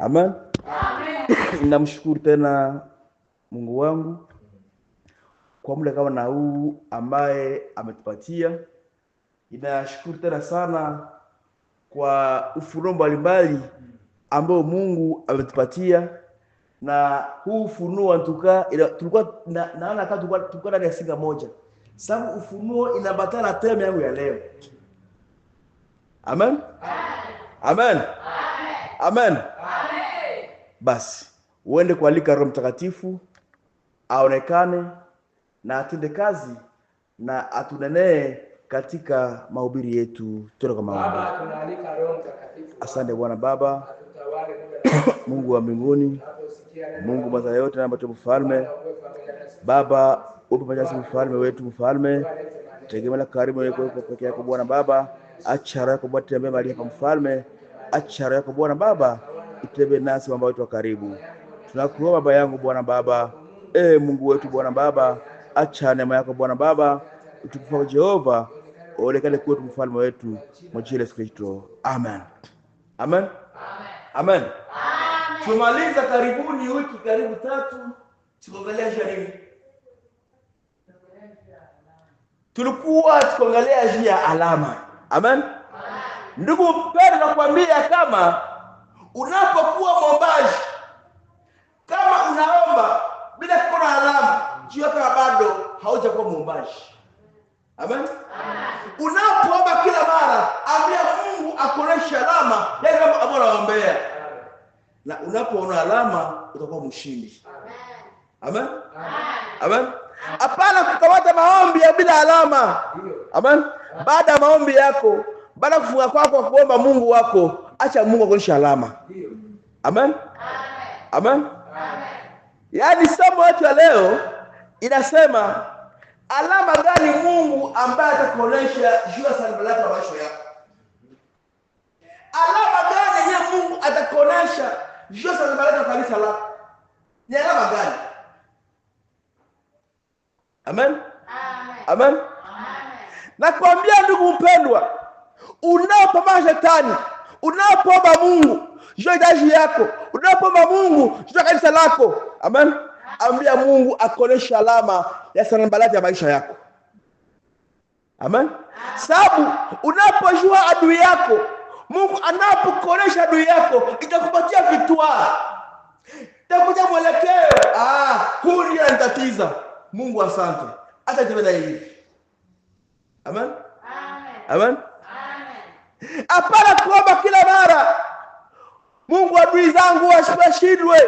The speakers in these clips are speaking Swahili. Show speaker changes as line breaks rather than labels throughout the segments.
Amen. Namshukuru tena Mungu wangu kwa muda kama na huu ambaye ametupatia. Ninashukuru tena sana kwa ufunuo mbalimbali ambao Mungu ametupatia, na huu ufunuo antuka tulikuwa naona kama tulikuwa ndani ya singa moja, sababu ufunuo inabatana na tema yangu ya leo. Amen. Amen. Amen. Basi uende kualika Roho Mtakatifu aonekane na atende kazi na atunenee katika mahubiri yetu. Tuone kwa maombi.
Baba, tunaalika Roho Mtakatifu.
Asante Bwana Baba Mungu wa mbinguni, Mungu mwenye yote na ambaye mfalme. Baba, upe pamoja na mfalme wetu, mfalme tegemea karibu yako peke yako Bwana Baba. Acha roho yako Bwana tembea mahali hapa mfalme. Acha roho yako Bwana Baba itembee nasi ambao wetu wa karibu. Tunakuomba Baba yangu Bwana Baba, Mungu wetu Bwana Baba, acha neema yako Bwana Baba, utukufu Jehova uonekane kwetu mfalme wetu, kwa jina la Yesu Kristo. Amen. Amen. Amen. Tumaliza karibuni wiki karibu 3 tukongelea nini? Tulikuwa tukongelea juu ya alama. Amen. Ndugu mpendwa, nakwambia kama unapokuwa mwombaji, kama unaomba bila kuona alama, jua kama bado haujakuwa mwombaji. Amen. Unapoomba kila mara, ambia Mungu akuoneshe alama yale kama unaombea. Na unapoona alama utakuwa mshindi. Amen. Amen. Hapana kukamata maombi ya bila alama. Amen. Baada ya maombi yako, baada ya kufunga kwako kuomba Mungu wako, acha Mungu akuoneshe alama. Amen. Amen. Yaani somo letu leo inasema alama gani Mungu ambaye atakuonesha juu ya sanbalati ya maisha yako? Alama gani yeye Mungu atakuonesha juu ya sanbalati ya kanisa lako? Ni alama gani? Amen. Amen. Nakwambia ndugu mpendwa, unapopambana shetani, unapoomba Mungu juu ya hitaji yako, unapoomba Mungu juu ya kanisa lako, amen, ambia Mungu akuoneshe alama ya sanbalati ya maisha yako. Amen. Sababu unapojua adui yako, Mungu anapokuonesha adui yako, itakupatia vitwa, itakuja mwelekeo. Huyu ndiye anatatiza. Mungu asante. Acha tembea hivi. Amen. Amen. Hapana kuomba kila mara, Mungu adui zangu wasishindwe.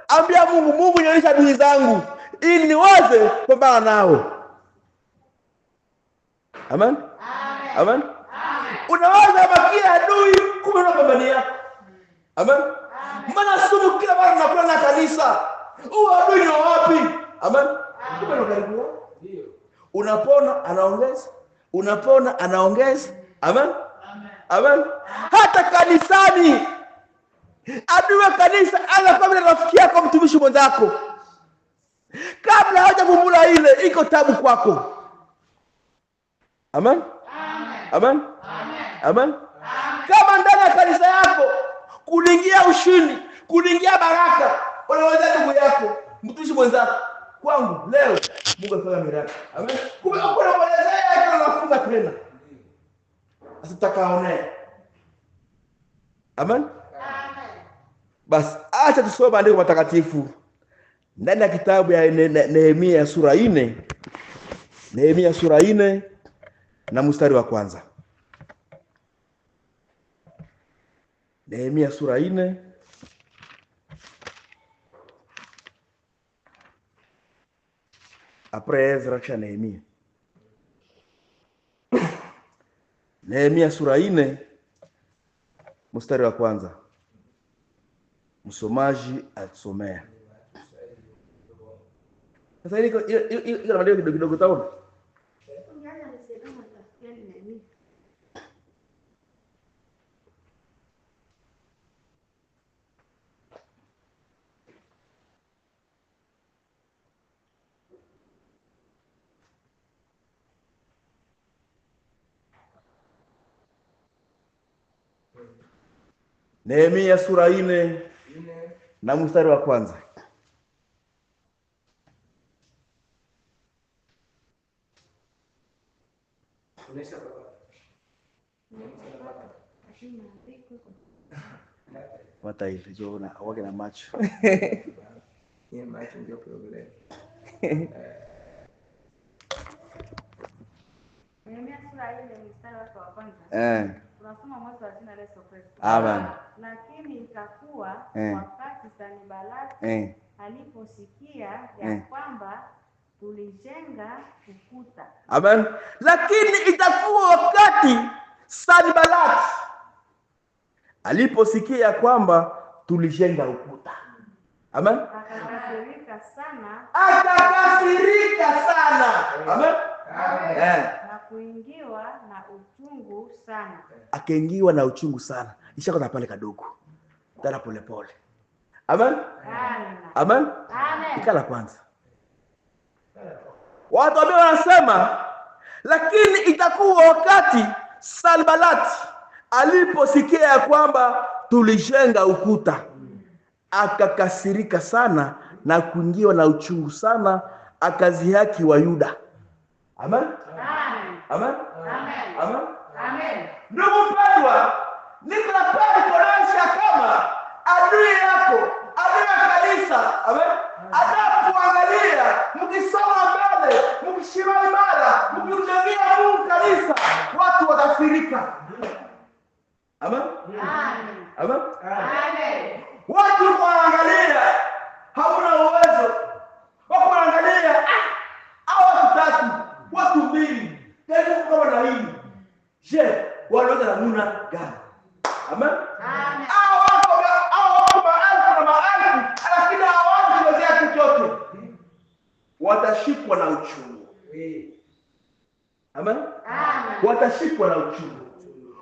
Ambia Mungu, Mungu nionyeshe adui zangu ili niweze kupambana nao. Amen. Amen. Unaweza bakia adui kumbe unapambania. Amen. Maana sumu kila mara nakula na kanisa. Adui ni wapi? Amen. Kumbe ndo karibu. Ndio. Unapona anaongeza. Unapona anaongeza. Amen. Amen. Hata kanisani, adui wa kanisa anakuwa rafiki yako, mtumishi mwenzako. Kabla hajavumbula ile iko tabu kwako. Amen. Amen. Amen. Kama ndani ya kanisa yako kulingia ushindi, kulingia baraka, unaweza ndugu yako, mtumishi mwenzako, kwangu leo Mungu afanya miradi. Amen. Kumbe hakuna mwelezea anafunga tena. Asitakaone. Amen. Basi acha tusome maandiko matakatifu ndani ya kitabu ya Nehemia sura 4. Nehemia sura 4 na mstari wa kwanza. Nehemia sura 4 après Ezra kisha Nehemia. Nehemia sura 4 mstari wa kwanza. Msomaji atusomea. Sasa ile ndio kidogo taona. Nehemia sura 4 na mstari wa kwanza. Wata hivi jona wage na macho.
Yeye macho ndio problem.
Nehemia sura ile mstari wa kwanza. Tunasoma mwanzo wa jina la Yesu Kristo.
Amen.
Lakini itakuwa wakati Sanbalati aliposikia ya kwamba tulijenga ukuta.
Amen. Lakini itakuwa wakati Sanbalati aliposikia kwamba tulijenga ukuta. Amen.
Akakasirika sana.
Amen.
Na kuingiwa na uchungu sana.
Akaingiwa na uchungu sana. Ishaka pale kadogo. Tara pole pole. Amen. Amen. Ikala kwanza. Watu ambao wanasema lakini itakuwa wakati Sanbalati aliposikia kwamba tulijenga ukuta, akakasirika sana na kuingiwa na uchungu sana, akazihaki wa Yuda. Amen. Amen. Amen. Ndugu mpendwa, niko na pale kuonyesha kama adui yako, adui ya kanisa, amen, anapoangalia mkisoma mbele, mkishima imara, mkimjengea Mungu kanisa, watu watasirika. Amen. Amen. Watu wanaangalia hauna uwezo. Wako wanaangalia watu tatu, watu mbili, tena kama na hii. Je, wanaweza namuna gani? Amen. Wako maelfu na maelfu, lakini hawawezi kuwezea chochote. Watashikwa na uchungu. Amen. Watashikwa na uchungu.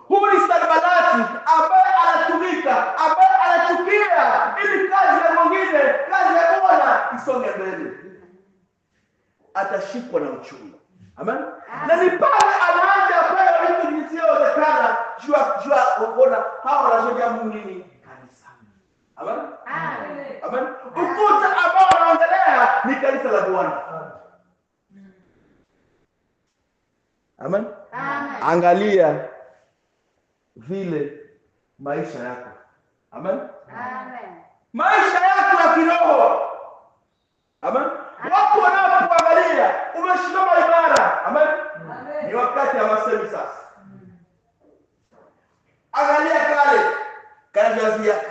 Huyu ni Sanbalati ambaye anatumika, ambaye anachukia ili kazi ya mwingine, kazi ya Bwana isonge mbele. Atashikwa na uchungu. Amen. Na ni pale anaanza kwa vitu visivyowezekana jua kuona hao wanazoja Mungu nini kanisa. Amen. Amen. Ukuta ambao anaongelea ni kanisa la Bwana. Amen. Angalia vile maisha yako. Amen. Maisha yako ya kiroho. Amen. Watu wanapoangalia umesimama imara. Amen. Ni wakati wa masemi sasa. Angalia kale kazi yako.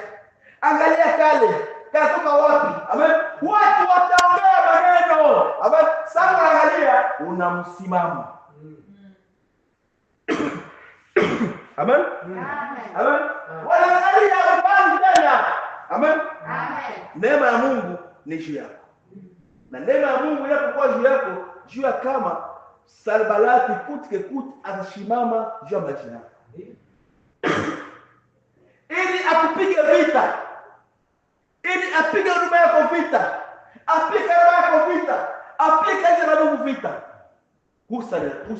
Angalia kale katoka wapi. Amen. Watu wataongea maneno. Amen. Sasa angalia unamsimama. Amen. Amen. Wanaangalia mbali tena. Amen. Neema ya Mungu ni juu yako. Na neema ya Mungu inapokuwa juu yako, jua kama Sanbalati kutike atasimama juu ya maisha yako. Ili akupige vita. Ili apige huduma yako vita. Apige roho yako vita. Apige kazi ya Mungu vita.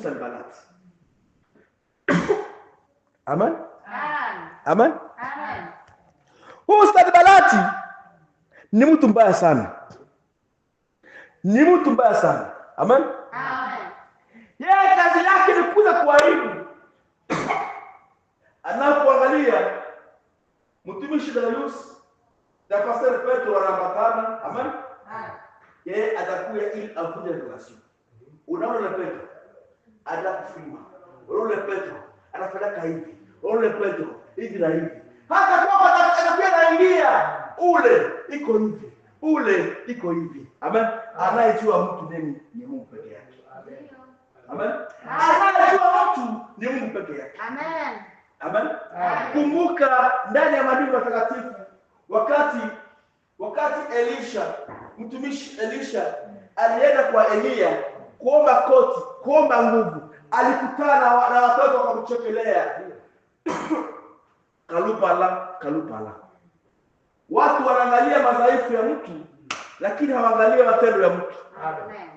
Sanbalati. Amen. Amen. Huyu Sanbalati ni mtu mbaya sana. Ni mtu mbaya sana. Amen. Yeye kazi yake ni kuja kuharibu. Anapoangalia mtumishi Darius na Pastor Petro wanaambatana. Amen. Yeye atakuja ili avunje relation. Unaona Petro anakufuma. Unaona Petro anafanya hivi. Unaona Petro hivi na hivi. Hata kama anakuja anaingia ule iko hivi. Ule iko hivi. Amen. Anayejua mtu ni Mungu pekee yake. Amen. Anayejua mtu ni Mungu pekee yake.
Amen.
Amen. Kumbuka ndani ya maandiko matakatifu wakati Elisha, mtumishi Elisha alienda kwa Elia kuomba koti, kuomba nguvu. Alikutana na watoto wakamchekelea. Kalupala. Watu wanaangalia madhaifu ya mtu lakini hawaangalia matendo ya mtu.
Amen.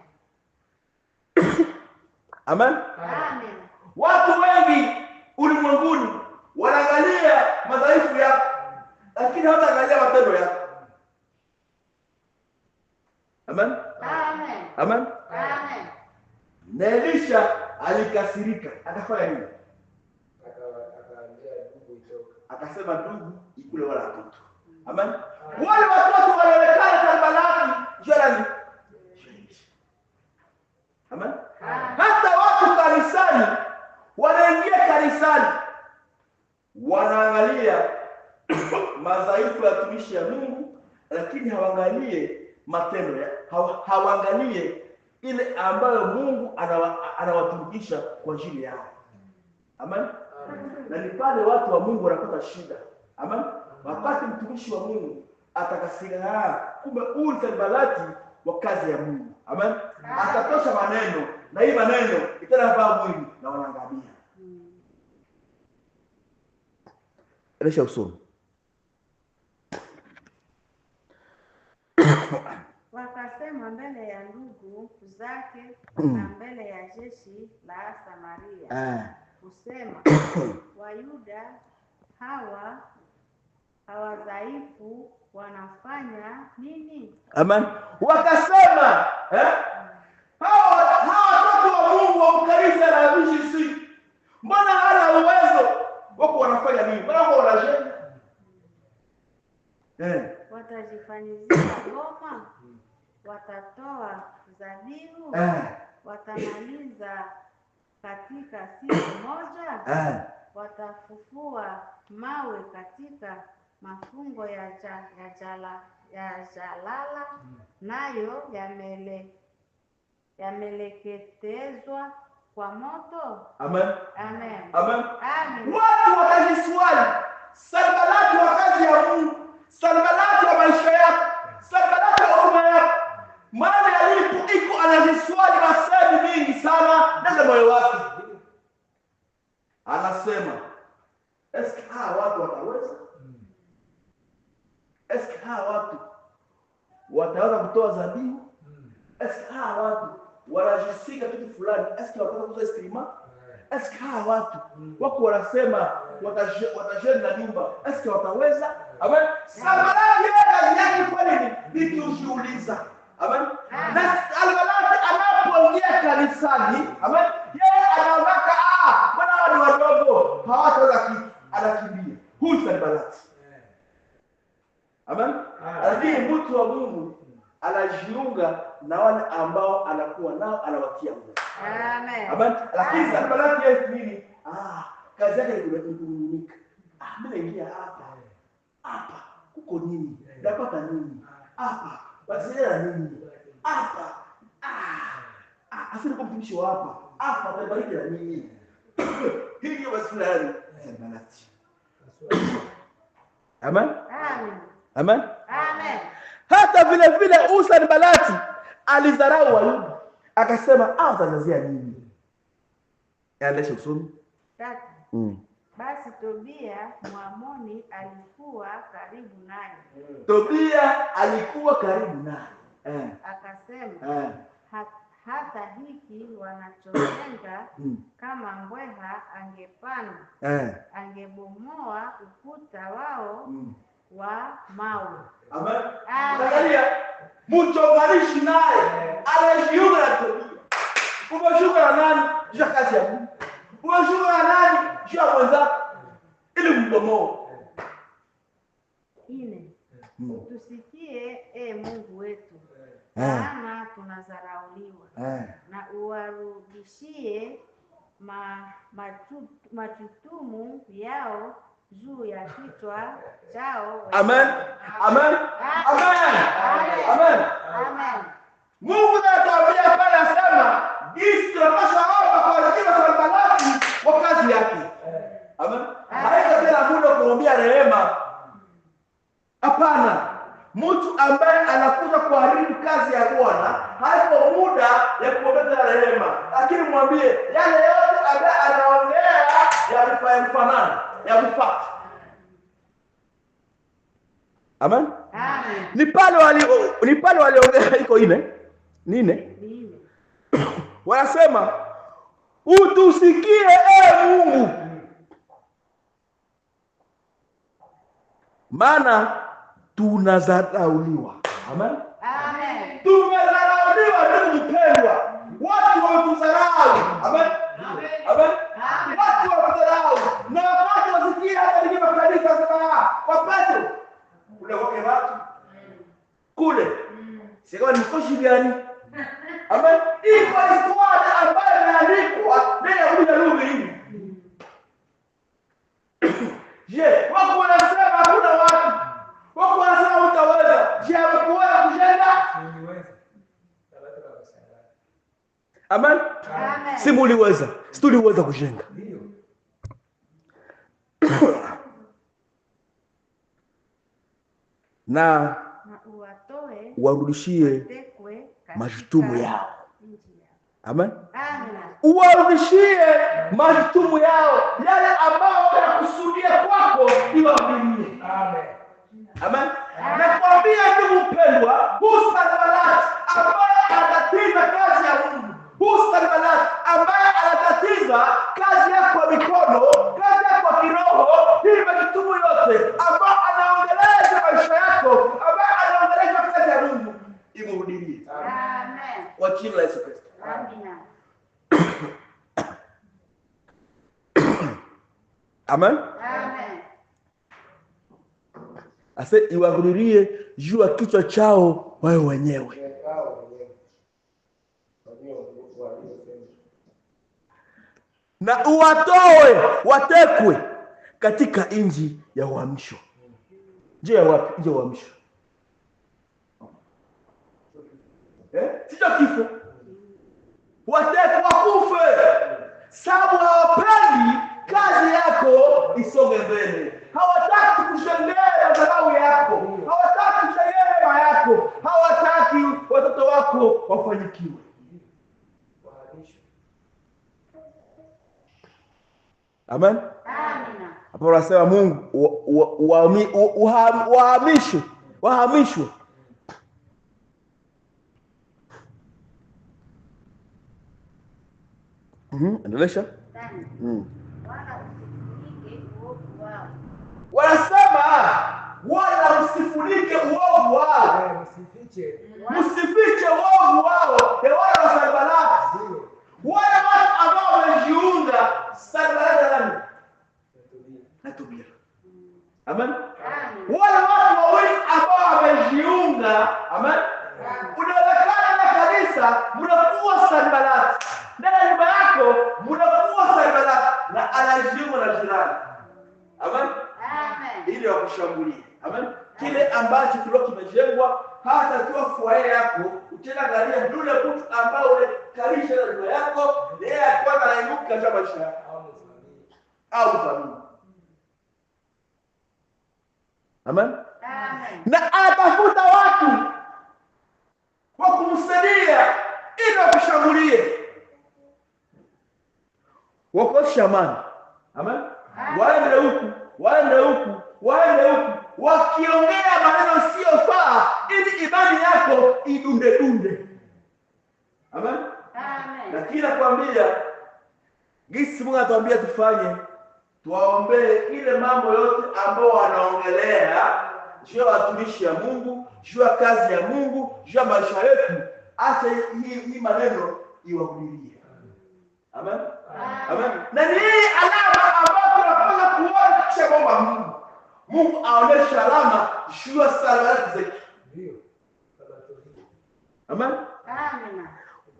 Amen.
Amen.
Watu wengi ulimwenguni wanaangalia madhaifu yako lakini hawataangalia matendo yako. Amen.
Amen.
Amen.
Amen.
Na Elisha alikasirika, akafanya nini?
Akaambia ndugu itoka.
Akasema ndugu ikule wala watoto. Amen. Wale watoto wanaonekana Sanbalati jirani. Amen. Hata watu kanisani wanaingia kanisani wanaangalia madhaifu ya watumishi ya Mungu, lakini hawaangalie matendo ya hawaangalie ile ambayo Mungu anawatumikisha kwa ajili yao. Amen. Na ni pale watu wa Mungu wanapata shida. Amen. Wakati mtumishi wa Mungu atakasirika, kumbe huyu Sanbalati wa kazi ya Mungu. Amen. Atatosha maneno na hii maneno itanavaa mwili na wanaangamia. Elisha usome.
Wakasema mbele ya ndugu zake na mbele ya jeshi la Samaria, kusema Wayuda hawa wadhaifu wanafanya nini?
Amen. Wakasema hawa watoto wa Mungu wa kanisa la VGC, mbona hana uwezo? Wako wanafanya nini? Mbona wako wanajenga?
Watajifanyizia ngoma, watatoa dhabihu, watamaliza katika siku moja, watafufua mawe katika mafungo ya jalala, nayo yameleketezwa kwa moto.
Amen.
Amen.
Amen.
Amen.
Watu watajiswali, Sanbalati wa kazi ya Mungu, Sanbalati wa maisha yako, Sanbalati wa huduma yako, maana alipo iko anajiswali maswali mingi sana ndani ya moyo wake. Anasema, eske hawa watu wataweza? Eske hawa watu wataweza kutoa dhabihu? Eske hawa watu wanajisika kitu fulani? Eske wataweza kutoa estima? Eske hawa watu wako wanasema watajeni na nyumba? Eske wataweza? Amen. Sanbalati kazi yake kwani ni kujiuliza. Amen. Na Sanbalati anapoingia kanisani, amen, yeye anaonaka bwana wao ni wadogo, hawataweza kitu, anakimbia. Huyu Sanbalati. Amen. Lakini mtu wa Mungu anajiunga na wale ambao anakuwa nao, anawatia nguvu.
Amen.
Amen. Lakini Sanbalati yeye nini? Kazi yake ni kunung'unika. Mimi naingia hapa kuko nini? Napata nini? Hapa wasijana nini? Hapa asili kwa mtumishi wa hapa atabariki na nini? Hii ndio maswali Sanbalati. Amen.
Amen.
Amen.
Amen.
Hata vile Sanbalati alidharau Wayuda, akasema watazazia nini? Yaendeshe usome.
Basi Tobia Mwamoni alikuwa karibu naye.
Tobia alikuwa karibu naye.
Akasema, hata hiki wanachojenga, kama mbweha angepanda, angebomoa ukuta wao wa mawe.
Amen. Angalia, mchonganishi naye anajiunga na Tobia. Umeshuka na nani? Juu ya kazi ya Mungu. Umeshuka na nani? Juu ya mwenzako ili mdomoe.
Tusikie Mungu wetu, maana tunadharauliwa, na uwarudishie majukumu yao juu ya kichwa chao.
Amen. Amen. Amen. Amen.
Amen.
Mungu anatuambia pale, asema jinsi tunapaswa hapa kwa ajili ya Sanbalati wa kazi yake. Amen. Haiko tena muda kumwambia rehema. Hapana. Mtu ambaye anakuja kuharibu kazi ya Bwana haiko muda ya kumwambia rehema, lakini mwambie yale yote ambaye anaongea yamfanana, yamfuate. Amen.
Amen.
Ni pale waliongea iko nine. Wanasema utusikie Mungu, maana tunadharauliwa. Amen.
Amen.
Tumedharauliwa ndugu mpendwa. Watu wametudharau. Amen. Amen. Watu wametudharau. Na wakati wasikia hata nikiwa kanisa sasa kwa Petro. Kule wake watu. Kule. Sio ni koshi gani? Amen. Iko historia ambayo imeandikwa ndani ya Biblia hii. Je, wako wanasema hakuna watu? Wako wanasema utaweza. Je, wamekuweza kujenga? Amen.
Amen.
Si muliweza. Si tuliweza kujenga. Na
uwatoe
warudishie
watekwe
majukumu yao. Amen.
Amen.
Uwarudishie majukumu yao, yale ambao wanakusudia kwako iwarudilie. Amen. Amen. Nakwambia ndugu mpendwa, Sanbalati ambaye anatatiza kazi ya Mungu, Sanbalati ambaye anatatiza kazi yako ya mikono, kazi yako ya kiroho, hii majukumu yote ambayo anaongeleza maisha yako, ambaye anaongeleza kazi ya Mungu, imrudilie.
Amen.
Kwa jina la Yesu Kristo.
Amina.
Amen.
Amen.
Ase iwarudilie juu ya kichwa chao wao wenyewe. Na uwatoe watekwe katika nchi ya uhamisho. Je, ya wapi? Nje uhamisho. Sio kifo. Watekwe wakufe. Sababu hawapendi kazi yako isonge mbele. Hawataki kushangaa dharau yako. Hawataki kushangaa neema yako. Hawataki watoto wako wafanikiwe. Amen.
Amina.
Hapo unasema Mungu wahamishwe. Endelesha.
Wala usifunike uovu wao.
Wanasema wala usifunike uovu wao. Msifiche uovu wao. Wale wa Sanbalati. Wale watu ambao wamejiunga Sanbalati na Tobia. Amen. Wale watu wawili ambao wamejiunga, amen. Unaonekana na kanisa mnakuwa Sanbalati. Ndani ya nyumba yako mnakuwa Sanbalati na anajiunga na jirani. Amen.
Amen.
Ili wakushambulie. Amen. Kile ambacho kilikuwa kimejengwa hata kwa fuaye yako utaangalia yule mtu ambao unakalisha na nyumba yako yeye alikuwa anainuka katika maisha yako au familia. Amen.
Amen.
Na atafuta watu wa kumsaidia ili wakushambulie. Wako shamani. Amen. Waende huku wakiongea maneno siyofaa ili imani yako idunde. Amen.
Amen.
Lakini nakwambia gisi Mungu anatuambia tufanye, tuwaombee ile mambo yote ambao wanaongelea juu ya watumishi ya Mungu, juu ya kazi ya Mungu, juu ya maisha yetu, acha hii maneno iwahudilie. Amen. Amen. Na ni alama ambayo tunapaswa kuona kisha kwamba Mungu aoneshe alama juu ya Sanbalati zetu. Amen.
Amen.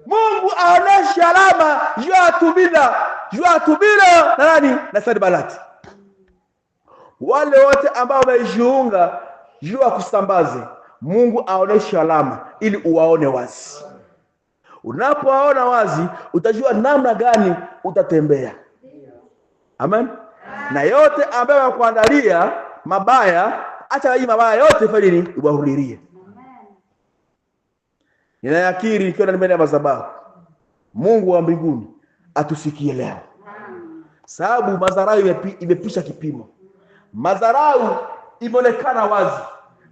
Mungu aoneshe alama juu ya Tobia na nani? Na Sanbalati. Wale wote ambao wamejiunga juu ya kusambaze, Mungu aoneshe alama ili uwaone wazi. Unapowaona wazi utajua namna gani utatembea. Amen. Na yote ambayo wakuandalia mabaya, acha hii mabaya yote fanye nini? Uwahudilie. Ninayakiri nikiwa mbele ya madhabahu, Mungu wa mbinguni atusikie leo. Sababu madharau imepisha kipimo. Madharau imeonekana wazi.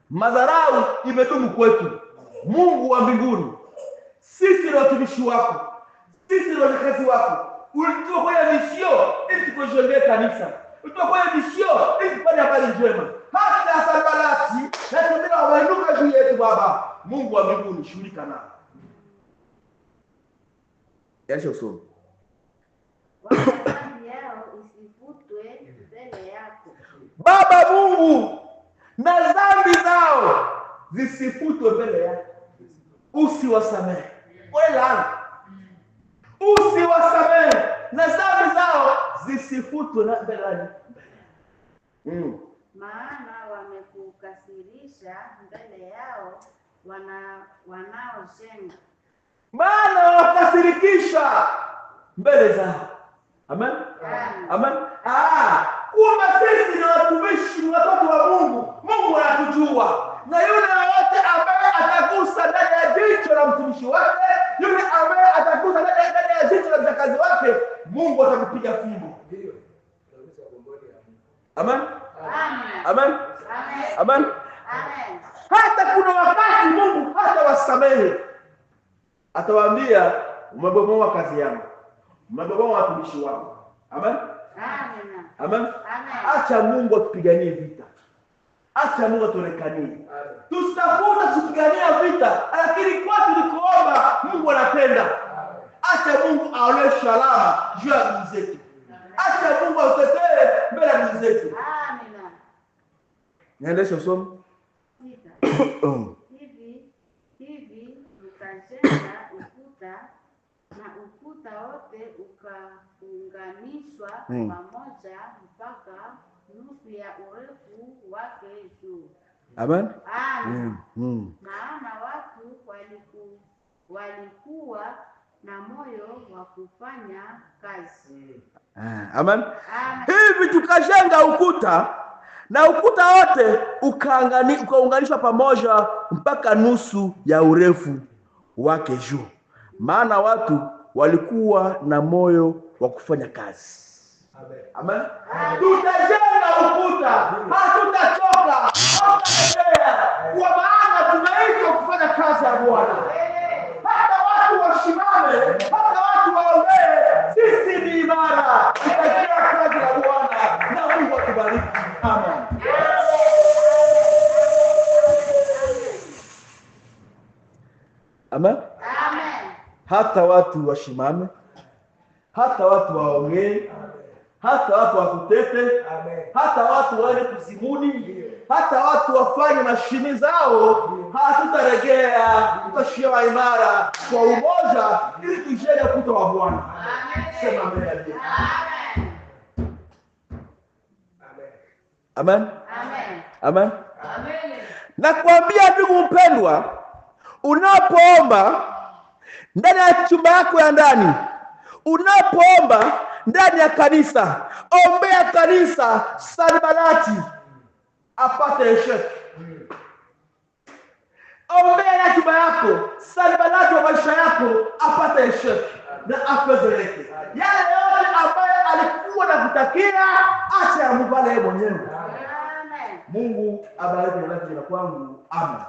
Madharau imedumu kwetu. Mungu wa mbinguni, sisi ni watumishi wako. Sisi ni wakazi wako. Ulitoa kwa misio ili tukujengee kanisa. Ulitoa kwa misio ili tufanye habari njema. Hata Sanbalati na Tobia wainuka juu yetu Baba, Mungu wa mbinguni, shughulika nao. Yaani usome.
Wala dhambi yao isifutwe mbele yako.
Baba Mungu, na dhambi zao zisifutwe mbele yako. Usiwasamehe. Wala usiwasamehe, na dhambi zao zisifutwe mbele yako.
Maana wamekukasirisha mbele yao wanaoshenga.
Maana wakasirikisha mbele zao. Amen. Amen. Kumbe sisi ni watumishi, ni watoto wa Mungu. Mungu anatujua. Na yule yote ambaye atagusa ndani ya jicho la mtumishi wake, yule ambaye atagusa ndani ya jicho la mtakazi wake, Mungu atakupiga fimbo. Ndio. Amen. Amen. Amen. Amen. Hata kuna wakati Mungu hata wasamehe. Atawaambia, umebomoa kazi yangu. Umebomoa watumishi wangu. Amen. Amen. Amen. Acha Mungu atupiganie vita. Acha Mungu atuonekanie. Tusitafuta kupigania vita, lakini kwa tulikoomba Mungu anapenda. Acha Mungu aoneshe alama juu ya ndugu zetu. Acha Mungu atetee mbele ya ndugu zetu. Amen. Niendeshe somo.
Hivi ukajenga ukuta, na ukuta wote ukaunganishwa pamoja mpaka nusu ya urefu wake juu.
Amen.
Maana watu walikuwa na moyo wa kufanya kazi.
Amen. Hivi tukajenga ukuta, na ukuta wote ukaunganishwa pamoja mpaka nusu ya urefu wake juu. Maana watu walikuwa na moyo wa kufanya kazi. Amen. Tutajenga ukuta, hatutachoka, hatutaendelea, kwa maana tumeitwa kufanya kazi ya Bwana. Hata watu wasimame, hata watu waongee, sisi ni imara, tutafanya kazi ya Bwana, na Mungu atubariki. Amen. Amen.
Amen.
Hata watu wasimame, hata watu waongee, hata watu wakutete, hata watu waende kuzimuni, hata watu wafanye mashini zao, hatutaregea, tutashiwa imara kwa umoja, ili tujenge ukuta wa Bwana. Sema amen. Amen. Amen. Amen. Nakwambia ndugu mpendwa, unapoomba ndani ya chumba yako ya ndani, unapoomba ndani ya kanisa, ombea kanisa Sanbalati apate heshima. Ombea na chumba yako Sanbalati wa maisha yako apate heshima na afedheleke. Yale yote ambaye alikuwa na kutakia, acha amubale yeye mwenyewe. Mungu abariki na kwangu. Amen.